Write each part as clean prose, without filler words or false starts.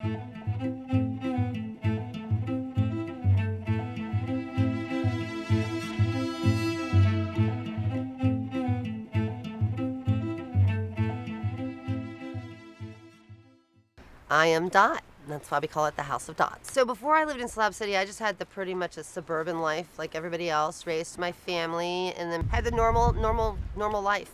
I am Dot. That's why we call it the House of Dots. So before I lived in Slab City, I just had the pretty much a suburban life like everybody else. Raised my family, and then had the normal life.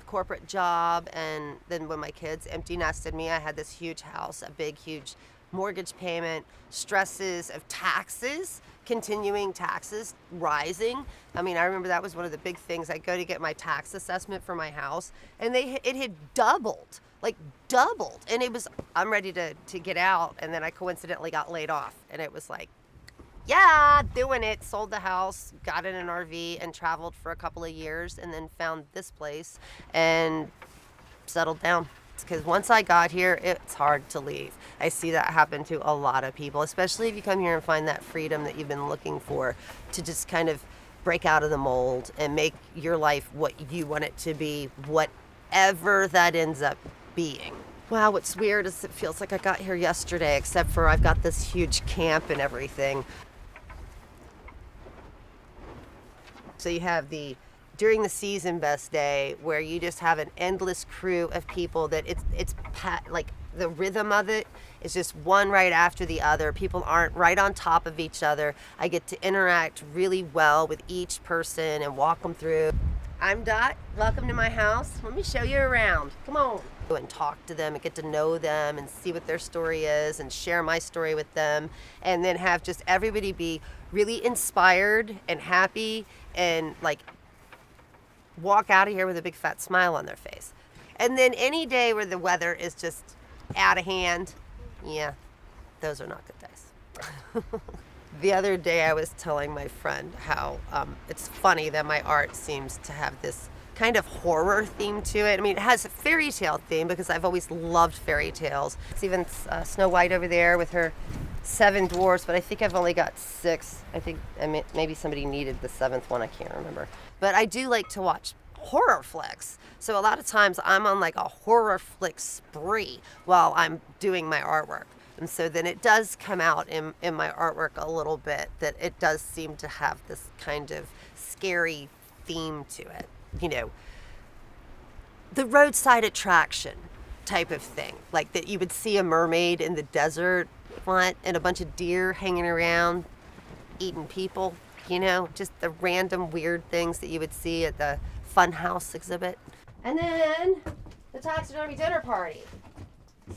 Corporate job, and then when my kids empty nested me, I had this huge house, a big, huge mortgage payment, stresses of taxes, continuing taxes rising. I mean, I remember that was one of the big things. I go to get my tax assessment for my house, and it had doubled, like doubled. And it was, I'm ready to get out, and then I coincidentally got laid off, and it was like, yeah, doing it. Sold the house, got in an RV, and traveled for a couple of years, and then found this place and settled down. Because once I got here, it's hard to leave. I see that happen to a lot of people, especially if you come here and find that freedom that you've been looking for, to just kind of break out of the mold and make your life what you want it to be, whatever that ends up being. Wow, what's weird is it feels like I got here yesterday, except for I've got this huge camp and everything. So you have the during the season best day, where you just have an endless crew of people that it's like the rhythm of it is just one right after the other. People aren't right on top of each other. I get to interact really well with each person and walk them through. I'm Dot. Welcome to my house. Let me show you around. Come on. And talk to them and get to know them and see what their story is and share my story with them, and then have just everybody be really inspired and happy and like walk out of here with a big fat smile on their face. And then any day where the weather is just out of hand, yeah, those are not good days. The other day I was telling my friend how it's funny that my art seems to have this kind of horror theme to it. I mean, it has a fairy tale theme because I've always loved fairy tales. It's even Snow White over there with her 7 dwarfs, but I think I've only got 6. I think maybe somebody needed the 7th one. I can't remember. But I do like to watch horror flicks. So a lot of times I'm on like a horror flick spree while I'm doing my artwork. And so then it does come out in my artwork a little bit, that it does seem to have this kind of scary theme to it. You know, the roadside attraction type of thing, like that you would see a mermaid in the desert, what, and a bunch of deer hanging around eating people, you know, just the random weird things that you would see at the Funhouse exhibit. And then the taxidermy dinner party.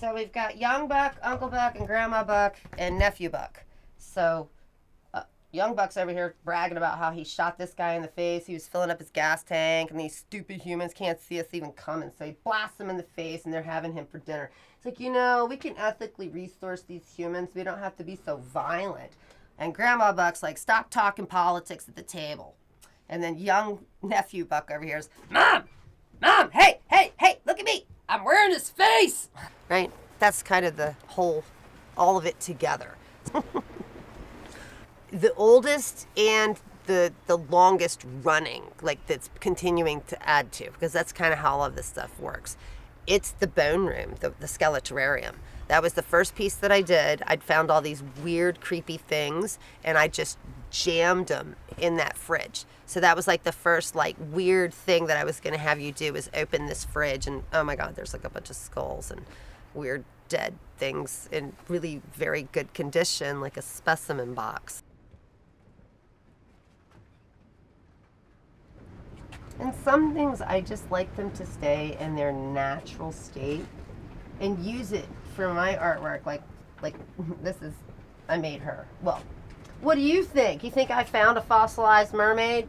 So we've got young Buck, Uncle Buck, and Grandma Buck, and Nephew Buck. So young Buck's over here bragging about how he shot this guy in the face. He was filling up his gas tank, and these stupid humans can't see us even coming. So he blasts them in the face, and they're having him for dinner. It's like, you know, we can ethically resource these humans. We don't have to be so violent. And Grandma Buck's like, stop talking politics at the table. And then young Nephew Buck over here is, Mom, hey, look at me. I'm wearing his face. Right? That's kind of the whole, all of it together. The oldest and the longest running, like that's continuing to add to, because that's kind of how all of this stuff works. It's the bone room, the skeleterrarium. That was the first piece that I did. I'd found all these weird, creepy things, and I just jammed them in that fridge. So that was like the first like weird thing that I was going to have you do, is open this fridge, and oh my God, there's like a bunch of skulls and weird dead things in really very good condition, like a specimen box. And some things I just like them to stay in their natural state and use it for my artwork. Like this is, I made her. Well, what do you think? You think I found a fossilized mermaid?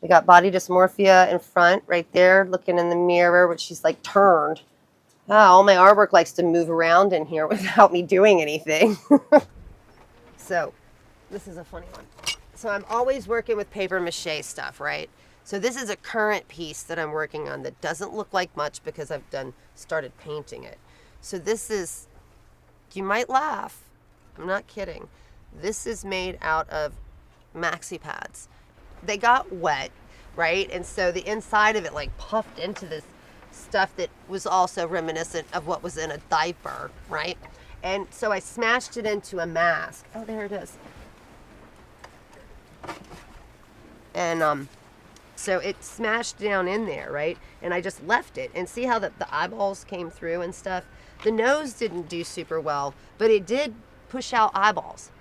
We got body dysmorphia in front, right there, looking in the mirror, which she's like turned. All my artwork likes to move around in here without me doing anything. So, this is a funny one. So I'm always working with paper mache stuff, right? So this is a current piece that I'm working on that doesn't look like much because I've started painting it. So this is, you might laugh, I'm not kidding. This is made out of maxi pads. They got wet, right? And so the inside of it like puffed into this stuff that was also reminiscent of what was in a diaper, right? And so I smashed it into a mask. Oh, there it is. And so it smashed down in there, right? And I just left it. And see how the eyeballs came through and stuff? The nose didn't do super well, but it did push out eyeballs.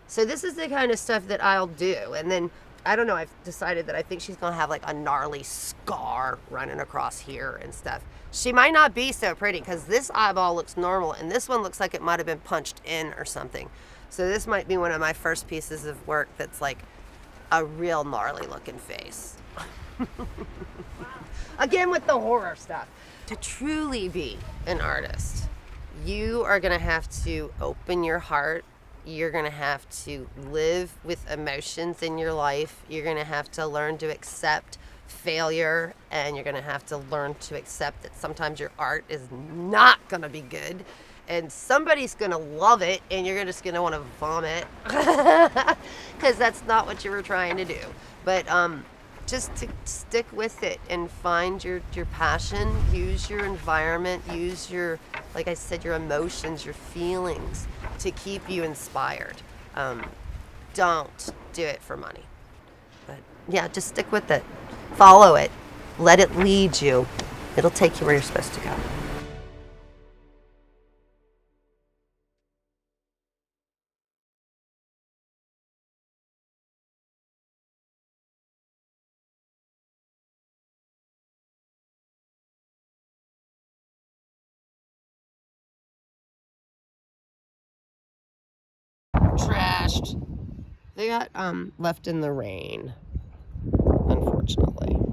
So this is the kind of stuff that I'll do. And then, I don't know, I've decided that I think she's going to have like a gnarly scar running across here and stuff. She might not be so pretty because this eyeball looks normal and this one looks like it might have been punched in or something. So this might be one of my first pieces of work that's like a real gnarly looking face. Again with the horror stuff. To truly be an artist, you are going to have to open your heart. You're going to have to live with emotions in your life. You're going to have to learn to accept failure, and you're going to have to learn to accept that sometimes your art is not going to be good, and somebody's going to love it, and you're just going to want to vomit because that's not what you were trying to do. But just to stick with it and find your passion, use your environment, use your, like I said, your emotions, your feelings to keep you inspired. Don't do it for money. But yeah, just stick with it. Follow it. Let it lead you. It'll take you where you're supposed to go. Trashed. They got left in the rain, unfortunately.